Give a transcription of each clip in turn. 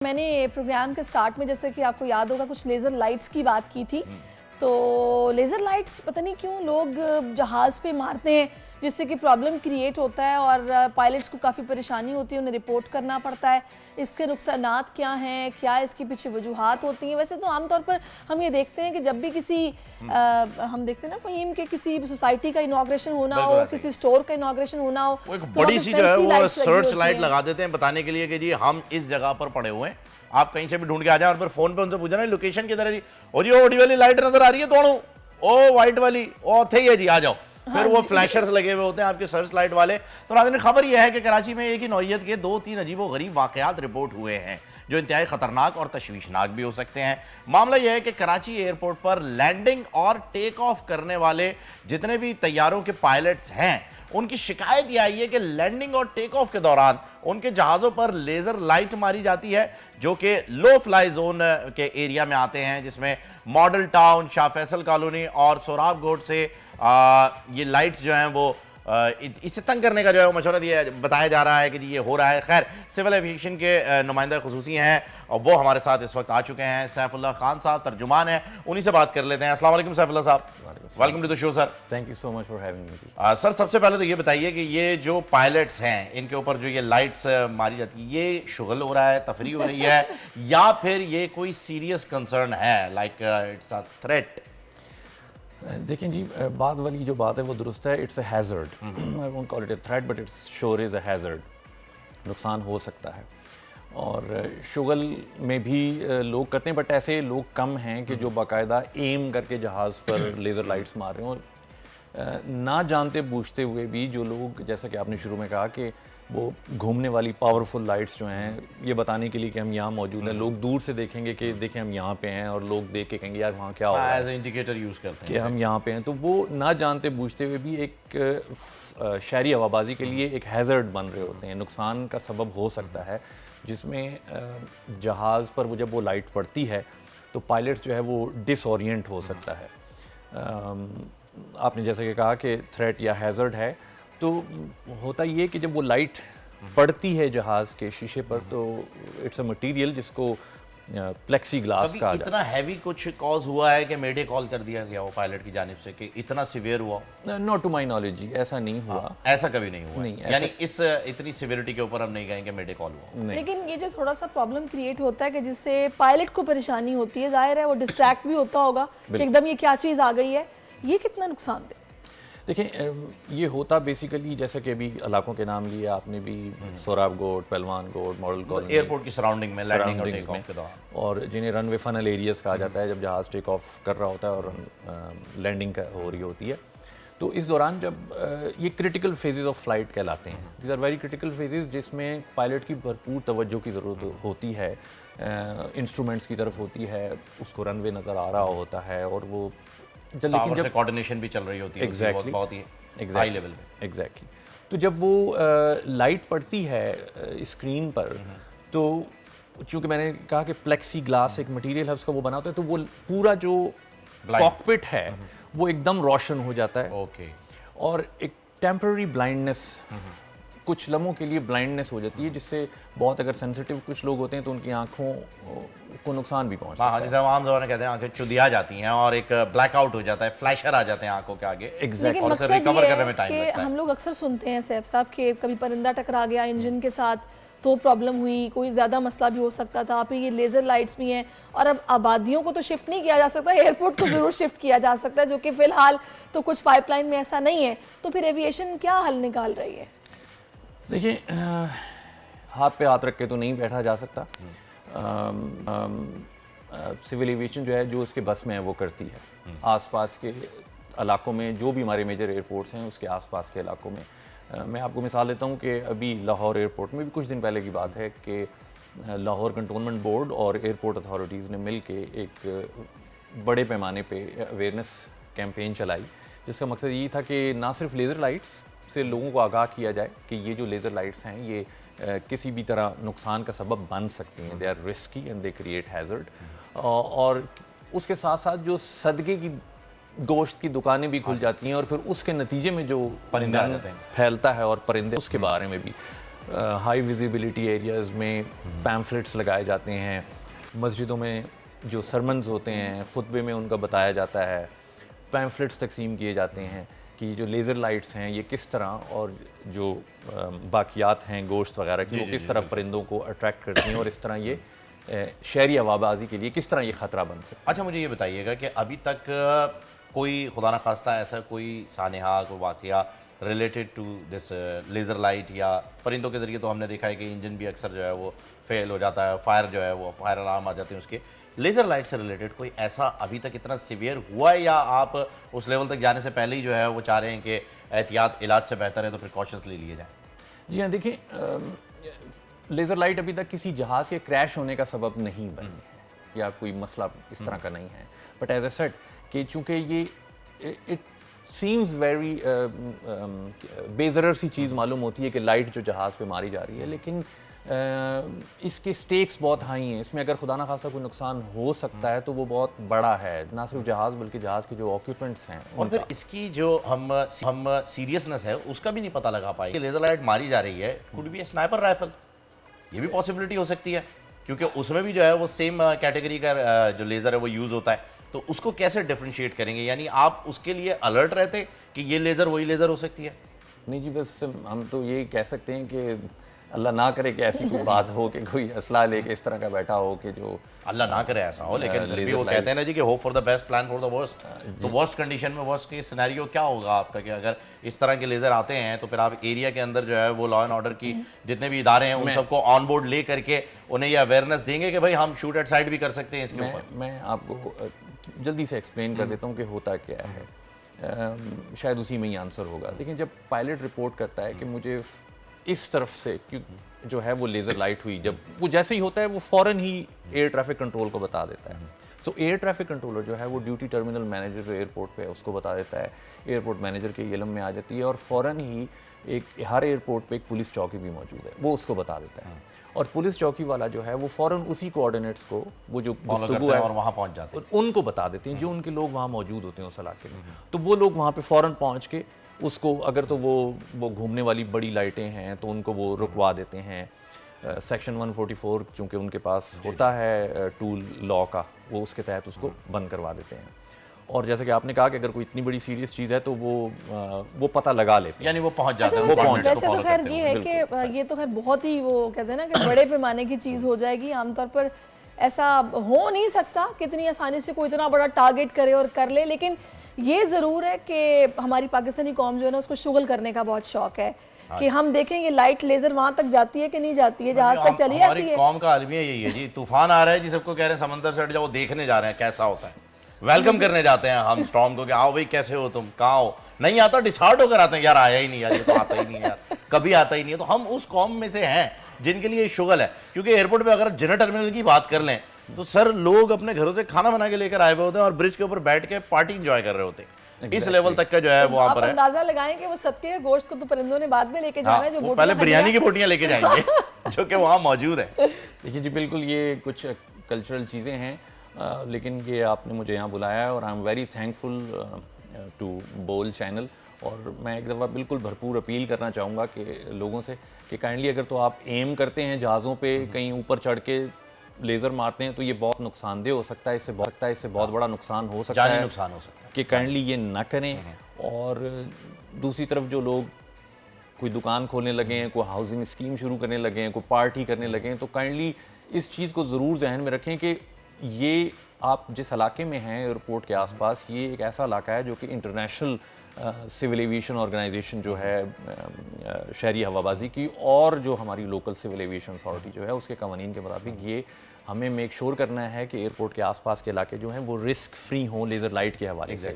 میں نے پروگرام کے سٹارٹ میں جیسے کہ آپ کو یاد ہوگا کچھ لیزر لائٹس کی بات کی تھی، تو لیزر لائٹس پتہ نہیں کیوں لوگ جہاز پہ مارتے ہیں جس سے کہ پرابلم کریٹ ہوتا ہے اور پائلٹس کو کافی پریشانی ہوتی ہے، انہیں رپورٹ کرنا پڑتا ہے۔ اس کے نقصانات کیا ہیں، کیا اس کے پیچھے وجوہات ہوتی ہیں؟ ویسے تو عام طور پر ہم یہ دیکھتے ہیں کہ جب بھی کسی ہم دیکھتے ہیں نا فہیم کہ کسی سوسائٹی کا انوگریشن ہونا ہو، کسی سٹور کا انوگریشن ہونا ہو، وہ ایک بڑی سی جو ہے وہ سرچ لائٹ لگا دیتے ہیں بتانے کے لیے کہ جی ہم اس جگہ پر پڑے ہوئے ہیں، آپ کہیں سے بھی ڈھونڈ کے آ جائیں، اور پھر فون پہ ان سے پوچھنا ہے لوکیشن کدھر ہے جی، اور جی اوڈی والی لائٹ نظر آ رہی ہے توڑوں، او وائٹ والی او تھے ہی ہے جی آ جاؤ، پھر وہ فلیشرز لگے ہوئے ہوتے ہیں آپ کے سرچ لائٹ والے۔ تو ناظرین خبر یہ ہے کہ کراچی میں ایک ہی نوعیت کے 2-3 عجیب و غریب واقعات رپورٹ ہوئے ہیں جو انتہائی خطرناک اور تشویشناک بھی ہو سکتے ہیں۔ معاملہ یہ ہے کہ کراچی ایئرپورٹ پر لینڈنگ اور ٹیک آف کرنے والے جتنے بھی طیاروں کے پائلٹس ہیں ان کی شکایت یہ آئی ہے کہ لینڈنگ اور ٹیک آف کے دوران ان کے جہازوں پر لیزر لائٹ ماری جاتی ہے جو کہ لو فلائی زون کے ایریا میں آتے ہیں، جس میں ماڈل ٹاؤن، شاہ فیصل کالونی اور سوراب گوٹ سے یہ لائٹس جو ہیں وہ اسے تنگ کرنے کا جو ہے وہ مشورہ بتایا جا رہا ہے کہ جی یہ ہو رہا ہے۔ خیر سول ایویشن کے نمائندہ خصوصی ہیں اور وہ ہمارے ساتھ اس وقت آ چکے ہیں، سیف اللہ خان صاحب ترجمان ہیں، انہی سے بات کر لیتے ہیں۔ السلام علیکم Saifullah sahib, welcome to the show sir. Thank you so much for having me. Sir سب سے پہلے تو یہ بتائیے کہ یہ جو پائلٹس ہیں ان کے اوپر جو یہ لائٹس ماری جاتی ہے، یہ شغل ہو رہا ہے، تفریح ہو رہی ہے یا پھر یہ کوئی سیریس کنسرن ہے لائک اٹس اے تھریٹ؟ دیکھیں جی، بعد والی جو بات ہے وہ درست ہے، it's a hazard, I won't call it a threat but it's sure is a hazard, نقصان ہو سکتا ہے اور شغل میں بھی لوگ کرتے ہیں، بٹ ایسے لوگ کم ہیں کہ جو باقاعدہ ایم کر کے جہاز پر لیزر لائٹس مار رہے ہیں، اور نہ جانتے بوجھتے ہوئے بھی جو لوگ، جیسا کہ آپ نے شروع میں کہا کہ وہ گھومنے والی پاورفل لائٹس جو ہیں یہ بتانے کے لیے کہ ہم یہاں موجود ہیں، لوگ دور سے دیکھیں گے کہ دیکھیں ہم یہاں پہ ہیں، اور لوگ دیکھ کے کہیں گے یار وہاں کیا ہو رہا ہے، ایز اے انڈیکیٹر یوز کرتے ہیں کہ ہم یہاں پہ ہیں، تو وہ نہ جانتے بوجھتے ہوئے بھی ایک شہری ہوابازی کے لیے ایک ہیزرڈ بن رہے ہوتے ہیں، نقصان کا سبب ہو سکتا ہے، جس میں جہاز پر وہ جب وہ لائٹ پڑتی ہے تو پائلٹس جو ہے وہ ڈس اورینٹ ہو سکتا ہے۔ آپ نے جیسا کہ کہا کہ تھریٹ یا ہیزرڈ ہے، تو ہوتا یہ کہ جب وہ لائٹ پڑتی ہے جہاز کے شیشے پر تو اٹس اے مٹیریل جس کو پلیکسی گلاس کہا جاتا ہے۔ اتنا ہیوی کچھ کاز ہوا ہے کہ میڈے کال کر دیا گیا وہ پائلٹ کی جانب سے کہ اتنا سیویئر ہوا؟ ناٹ ٹو مائی نالج، ایسا نہیں ہوا، ایسا کبھی نہیں ہوا، یعنی اس اتنی سیویئرٹی کے اوپر ہم نہیں کہیں کہ میڈے کال ہوا۔ لیکن یہ جو تھوڑا سا پرابلم کریٹ ہوتا ہے کہ جس سے پائلٹ کو پریشانی ہوتی ہے، ظاہر ہے وہ ڈسٹریکٹ بھی ہوتا ہوگا کہ ایک دم یہ کیا چیز آ گئی ہے، یہ کتنا نقصان دہ؟ دیکھیں یہ ہوتا بیسیکلی جیسا کہ ابھی علاقوں کے نام لیے آپ نے بھی، سوراب گوٹ، پہلوان گوٹ، ماڈل کالونی، ایئرپورٹ کی سراؤنڈنگ میں لینڈنگ اور ٹیک آف کے دوران، اور جنہیں رن وے فنل ایریاز کہا جاتا ہے جب جہاز ٹیک آف کر رہا ہوتا ہے اور لینڈنگ ہو رہی ہوتی ہے، تو اس دوران جب یہ کرٹیکل فیزز آف فلائٹ کہلاتے ہیں، these are very critical phases جس میں پائلٹ کی بھرپور توجہ کی ضرورت ہوتی ہے، انسٹرومنٹس کی طرف ہوتی ہے، اس کو رن وے نظر آ رہا ہوتا ہے، اور وہ لیکن جب کوارڈینیشن بھی چل رہی ہوتی ہے بہت ہی ہائی لیول پہ، ایگزیکٹلی، تو جب وہ لائٹ پڑتی ہے اسکرین پر، تو چونکہ میں نے کہا کہ پلیکسی گلاس ایک مٹیریل ہے اس کا وہ بنا ہوتا ہے، تو وہ پورا جو کاکپٹ ہے وہ ایک دم روشن ہو جاتا ہے، اور ایک ٹیمپرری بلائنڈنس، کچھ لمحوں کے لیے بلائنڈنس ہو جاتی ہے، جس سے بہت اگر سینسٹیو کچھ لوگ ہوتے ہیں تو ان کی آنکھوں کو نقصان بھی پہنچ سکتا ہے، جیسے عام زبان میں کہتے ہیں آنکھیں چدیا جاتی ہیں اور ایک بلیک آؤٹ ہو جاتا ہے، فلیشر آ جاتے ہیں آنکھوں کے آگے، لیکن مقصد یہ ہے کہ ہم لوگ اکثر سنتے ہیں سیف صاحب کہ کبھی پرندہ ٹکرا گیا انجن کے ساتھ تو پرابلم ہوئی، کوئی زیادہ مسئلہ بھی ہو سکتا تھا، پھر یہ لیزر لائٹس بھی ہیں، اور اب آبادیوں کو تو شفٹ نہیں کیا جا سکتا، ایئرپورٹ کو ضرور شفٹ کیا جا سکتا ہے، جو کہ فی الحال تو کچھ پائپ لائن میں ایسا نہیں ہے، تو پھر ایویشن کیا حل نکال رہی ہے؟ دیکھیں ہاتھ پہ ہاتھ رکھ کے تو نہیں بیٹھا جا سکتا، سول ایویشن جو ہے جو اس کے بس میں ہے وہ کرتی ہے، آس پاس کے علاقوں میں جو بھی ہمارے میجر ایئرپورٹس ہیں اس کے آس پاس کے علاقوں میں، میں آپ کو مثال دیتا ہوں کہ ابھی لاہور ایئرپورٹ میں بھی کچھ دن پہلے کی بات ہے کہ لاہور کنٹونمنٹ بورڈ اور ایئرپورٹ اتھارٹیز نے مل کے ایک بڑے پیمانے پہ اویئرنیس کیمپین چلائی، جس کا مقصد یہ تھا کہ نہ صرف لیزر لائٹس سے لوگوں کو آگاہ کیا جائے کہ یہ جو لیزر لائٹس ہیں یہ کسی بھی طرح نقصان کا سبب بن سکتی ہیں، they are risky and they create hazard, اور اس کے ساتھ ساتھ جو صدقے کی گوشت کی دکانیں بھی کھل جاتی ہیں اور پھر اس کے نتیجے میں جو پرندہ پھیلتا ہے اور پرندے اس کے بارے میں بھی ہائی ویزیبلٹی ایریاز میں پیمفلٹس لگائے جاتے ہیں، مسجدوں میں جو سرمنز ہوتے ہیں خطبے میں ان کا بتایا جاتا ہے، پیمفلٹس تقسیم کیے جاتے ہیں کہ جو لیزر لائٹس ہیں یہ کس طرح، اور جو باقیات ہیں گوشت وغیرہ کی وہ کس طرح پرندوں کو اٹریکٹ کرتی ہیں، اور اس طرح یہ شہری ہوابازی کے لیے کس طرح یہ خطرہ بن سکتا ہے۔ اچھا مجھے یہ بتائیے گا کہ ابھی تک کوئی خدا نخواستہ ایسا کوئی سانحہ کوئی واقعہ related to this laser light, یا پرندوں کے ذریعے تو ہم نے دیکھا ہے کہ انجن بھی اکثر جو ہے وہ فیل ہو جاتا ہے، فائر جو ہے وہ فائر الارم آ جاتے ہیں اس کے، لیزر لائٹ سے ریلیٹڈ کوئی ایسا ابھی تک اتنا سیویئر ہوا ہے، یا آپ اس لیول تک جانے سے پہلے ہی جو ہے وہ چاہ رہے ہیں کہ احتیاط علاج سے بہتر ہے تو پریکاشنز لے لیے جائیں؟ جی ہاں، دیکھیں لیزر لائٹ ابھی تک کسی جہاز کے کریش ہونے کا سبب نہیں بنی ہے، یا کوئی مسئلہ اس طرح کا نہیں ہے، بٹ ایز اے سیٹ کہ چونکہ یہ اٹ سیمز ویری بے ضرر سی چیز معلوم ہوتی ہے کہ لائٹ جو جہاز پہ ماری جا رہی ہے، لیکن اس کے سٹیکس بہت ہائی ہیں، اس میں اگر خدا نخواستہ کوئی نقصان ہو سکتا ہے تو وہ بہت بڑا ہے، نہ صرف جہاز بلکہ جہاز کے جو آکیوپنٹس ہیں۔ اور پھر اس کی جو ہم سیریسنس ہے اس کا بھی نہیں پتہ لگا پائے کہ لیزر لائٹ ماری جا رہی ہے، could be a sniper rifle, یہ بھی پاسبلٹی ہو سکتی ہے، کیونکہ اس میں بھی جو ہے وہ سیم کیٹیگری کا جو لیزر ہے وہ یوز ہوتا ہے، تو اس کو کیسے ڈیفرینشیٹ کریں گے؟ یعنی آپ اس کے لیے الرٹ رہتے کہ یہ لیزر وہی لیزر ہو سکتی ہے؟ نہیں جی، بس ہم تو یہ کہہ سکتے ہیں کہ اللہ نہ کرے کہ ایسی کوئی بات ہو کہ کوئی اسلحہ لے کے اس طرح کا بیٹھا ہو کہ جو، اللہ نہ کرے ایسا ہو، لیکن بھی وہ کہتے ہیں نا جی کہ hope for the best plan for the worst, تو ورسٹ کنڈیشن میں ورسٹ کے سینیریو کیا ہوگا آپ کا، کہ اگر اس طرح کے لیزر آتے ہیں تو پھر آپ ایریا کے اندر جو ہے وہ لا اینڈ آرڈر کی جتنے بھی ادارے ہیں ان سب کو آن بورڈ لے کر کے انہیں یہ اویئرنیس دیں گے کہ بھائی ہم شوٹ ایٹ سائٹ بھی کر سکتے ہیں اس کے اوپر؟ میں آپ کو جلدی سے ایکسپلین کر دیتا ہوں کہ ہوتا کیا ہے، شاید اسی میں ہی آنسر ہوگا۔ لیکن جب پائلٹ رپورٹ کرتا ہے کہ مجھے اس طرف سے جو ہے وہ لیزر لائٹ ہوئی، جب وہ جیسے ہی ہوتا ہے وہ فوراً ہی ایئر ٹریفک کنٹرول کو بتا دیتا ہے، تو ایئر ٹریفک کنٹرولر جو ہے وہ ڈیوٹی ٹرمینل مینیجر جو ایئرپورٹ پہ ہے اس کو بتا دیتا ہے، ایئرپورٹ مینیجر کے علم میں آ جاتی ہے، اور فوراً ہی ہر ایئرپورٹ پہ ایک پولیس چوکی بھی موجود ہے، وہ اس کو بتا دیتا ہے، اور پولیس چوکی والا جو ہے وہ فوراً اسی کوآرڈینیٹس کو وہ جو گفتگو ہے اور وہاں پہنچ جاتے ہیں، ان کو بتا دیتے ہیں جو ان کے لوگ وہاں موجود ہوتے ہیں اس علاقے میں، تو وہ لوگ وہاں پہ فوراً پہنچ کے اس کو، اگر تو وہ گھومنے والی بڑی لائٹیں ہیں تو ان کو وہ رکوا دیتے ہیں، سیکشن 144 چونکہ ان کے پاس ہوتا ہے ٹول لا کا، وہ اس کے تحت اس کو بند کروا دیتے ہیں، اور جیسا کہ آپ نے کہا کہ اگر کوئی اتنی بڑی سیریس چیز ہے تو وہ پتہ لگا لیتے ہیں، یعنی وہ پہنچ جاتے ہیں، ویسے تو خیر یہ ہے کہ یہ تو خیر بہت ہی وہ کہتے ہیں نا کہ بڑے پیمانے کی چیز ہو جائے گی، عام طور پر ایسا ہو نہیں سکتا کہ اتنی آسانی سے کوئی اتنا بڑا ٹارگٹ کرے اور کر لے، لیکن یہ ضرور ہے کہ ہماری پاکستانی قوم جو ہے نا اس کو شغل کرنے کا بہت شوق ہے کہ ہم دیکھیں یہ لائٹ لیزر وہاں تک جاتی ہے کہ نہیں جاتی ہے، جہاز تک چلی جاتی ہے۔ ہماری قوم کا المیہ یہی ہے جی، طوفان آ رہا ہے جی، سب کو کہہ رہے ہیں سمندر سے ہٹ جاؤ، دیکھنے جا رہے ہیں کیسا ہوتا ہے، ویلکم کرنے جاتے ہیں ہم اسٹارم کو کہ آؤ بھائی کیسے ہو تم، کہاں ہو، نہیں آتا ڈسہارٹ ہو کر آتے ہیں، یار آیا ہی نہیں، یار یہ تو آتا ہی نہیں ہے، یار کبھی آتا ہی نہیں ہے، تو ہم اس قوم میں سے ہیں جن کے لیے شغل ہے، کیونکہ ایئرپورٹ پہ اگر جنرل ٹرمینل کی بات کر لیں تو سر لوگ اپنے گھروں سے کھانا بنا کے لے کر آئے ہوئے ہوتے ہیں اور برج کے اوپر بیٹھ کے پارٹی انجوائے کر رہے ہوتے ہیں، اس لیول تک کا جو ہے وہاں پر ہے۔ آپ اندازہ لگائیں کہ وہ صدقے گوشت کو تو پرندوں نے بعد میں لے کے جانا ہے، جو پہلے بریانی کی بوٹیاں لے کے جائیں گے جو کہ وہاں موجود ہیں۔ دیکھیں جی بالکل یہ کچھ کلچرل چیزیں ہیں، لیکن یہ آپ نے مجھے یہاں بلایا ہے اور I am very thankful to Bol channel, اور میں ایک دفعہ بالکل بھرپور اپیل کرنا چاہوں گا کہ لوگوں سے کہ کائنڈلی اگر تو آپ ایم کرتے ہیں جہازوں پہ کہیں اوپر چڑھ کے لیزر مارتے ہیں تو یہ بہت نقصان دہ ہو سکتا ہے، اس سے بہت بڑا نقصان ہو سکتا ہے، جانی نقصان ہو سکتا ہے، کہ کائنڈلی یہ نہ کریں۔ اور دوسری طرف جو لوگ کوئی دکان کھولنے لگے ہیں، کوئی ہاؤسنگ اسکیم شروع کرنے لگے ہیں، کوئی پارٹی کرنے لگے ہیں، تو کائنڈلی اس چیز کو ضرور ذہن میں رکھیں کہ یہ آپ جس علاقے میں ہیں ایئرپورٹ کے آس پاس، یہ ایک ایسا علاقہ ہے جو کہ انٹرنیشنل سول ایویشن آرگنائزیشن جو ہے شہری ہوابازی کی، اور جو ہماری لوکل سول ایویشن اتھارٹی جو ہے اس کے قوانین کے مطابق یہ ہمیں میک شور کرنا ہے کہ ایئرپورٹ کے آس پاس کے علاقے جو ہیں وہ رسک فری ہوں لیزر لائٹ کے حوالے سے،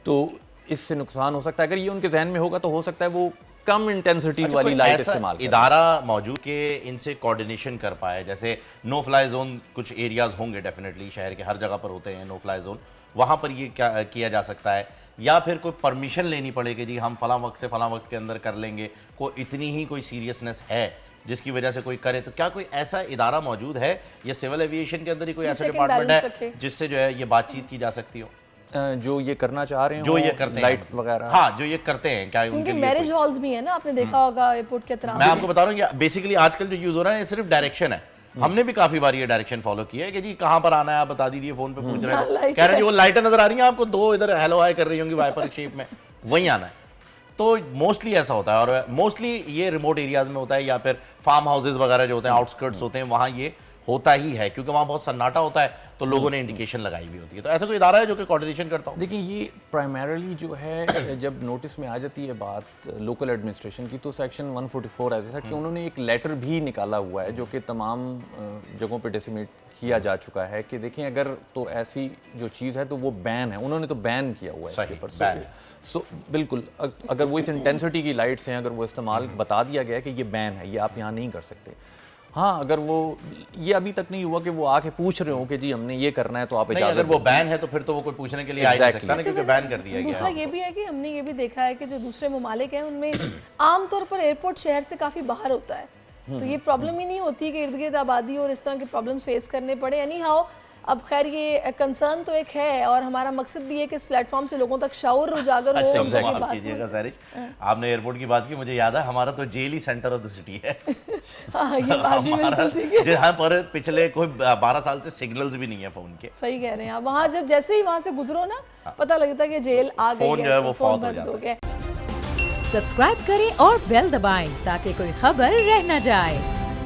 تو اس سے نقصان ہو سکتا ہے۔ اگر یہ ان کے ذہن میں ہوگا تو ہو سکتا ہے وہ کم انٹینسٹی والی لائٹ استعمال کریں۔ ادارہ موجود کہ ان سے کوارڈینیشن کر پائے، جیسے نو فلائی زون کچھ ایریاز ہوں گے ڈیفینیٹلی، شہر کے ہر جگہ پر ہوتے ہیں نو فلائی زون، وہاں پر یہ کیا کیا جا سکتا ہے، یا پھر کوئی پرمیشن لینی پڑے کہ جی ہم فلاں وقت سے فلاں وقت کے اندر کر لیں گے، کوئی اتنی ہی کوئی سیریسنس ہے جس کی وجہ سے کوئی کرے، تو کیا کوئی ایسا ادارہ موجود ہے یا سول ایویشن کے اندر ہی کوئی ایسا ڈپارٹمنٹ ہے جس سے جو ہے یہ بات چیت کی جا سکتی ہو؟ جو یہ کرنا چاہ رہے ہیں جو یہ کرتے ہیں لائٹ وغیرہ، ہاں جو یہ کرتے ہیں کیا ان کے کیونکہ لیے میرج ہالز بھی ہیں نا، آپ نے دیکھا ہوگا ایئرپورٹ کے اطراف میں آپ کو بتا رہا ہوں کہ بیسیکلی آج کل جو یوز ہو رہا ہے یہ صرف ڈائریکشن ہے. ہم نے بھی کافی بار یہ ڈائریکشن فالو کیا ہے کہ جی کہاں پر آنا ہے آپ بتا دیجیے، فون پہ پوچھ رہے ہیں، کہہ رہے ہیں جی وہ لائٹیں نظر آ رہی ہیں آپ کو، دو ادھر ہیلو ہائی کر رہی ہوں گی وائپر شیپ میں، وہیں آنا ہے. تو موسٹلی ایسا ہوتا ہے، اور موسٹلی یہ ریموٹ ایریاز میں ہوتا ہے یا پھر فارم ہاؤسز وغیرہ جو ہوتے ہیں، آؤٹسکرٹس ہوتے ہیں، وہاں یہ ہوتا ہی ہے کیونکہ وہاں بہت سناٹا ہوتا ہے تو لوگوں نے انڈیکیشن لگائی ہوئی ہوتی ہے. تو ایسا کوئی ادارہ ہے جو کہ کوآرڈینیشن کرتا ہو؟ دیکھیں یہ پرائمرلی جو ہے جب نوٹس میں آ جاتی ہے بات لوکل ایڈمنسٹریشن کی، تو سیکشن 144 ایسا ہے کہ انہوں نے ایک لیٹر بھی نکالا ہوا ہے جو کہ تمام جگہوں پہ ڈیسیمیٹ کیا جا چکا ہے کہ دیکھیں اگر تو ایسی جو چیز ہے تو وہ بین ہے، انہوں نے تو بین کیا ہوا ہے اس کے اوپر. سو بالکل اگر وہ اس انٹینسٹی کی لائٹس ہیں اگر وہ استعمال بتا دیا گیا ہے کہ یہ بین ہے، یہ آپ یہاں نہیں کر سکتے. ہاں اگر وہ یہ ابھی تک نہیں ہوا کہ وہ آ کے پوچھ رہے ہوں کہ جی ہم نے یہ کرنا ہے تو آپ اجازت، اگر وہ بین ہے تو پھر تو وہ کوئی پوچھنے کے لیے آ نہیں سکتا نا، کیونکہ بین کر دیا گیا. دوسرا یہ بھی ہے کہ ہم نے یہ بھی دیکھا ہے کہ جو دوسرے ممالک ہیں ان میں عام طور پر ایئرپورٹ شہر سے کافی باہر ہوتا ہے، تو یہ پرابلم ہی نہیں ہوتی کہ ارد گرد آبادی اور اس طرح کے پرابلمس فیس کرنے پڑے. اینی ہاؤ اب خیر یہ کنسرن تو ایک ہے اور ہمارا مقصد بھی ہے کہ اس پلیٹ فارم سے لوگوں تک شعور اجاگر ہو. معاف کیجیے گا سہرش، آپ نے ایئرپورٹ کی بات کی، مجھے یاد ہے ہمارا تو جیل ہی سینٹر آف دا سٹی ہے. یہ بات بھی بالکل ٹھیک ہے، جہاں پر پچھلے کوئی 12 سال سے سگنلز بھی نہیں ہیں فون کے. صحیح کہہ رہے ہیں آپ. وہاں جب جیسے ہی وہاں سے گزرو نا پتہ لگتا ہے کہ جیل آ گئی ہے، فون جو ہے وہ فوت ہو بند ہو گیا. سبسکرائب کریں اور بیل دبائیں تاکہ کوئی خبر رہ نہ جائے.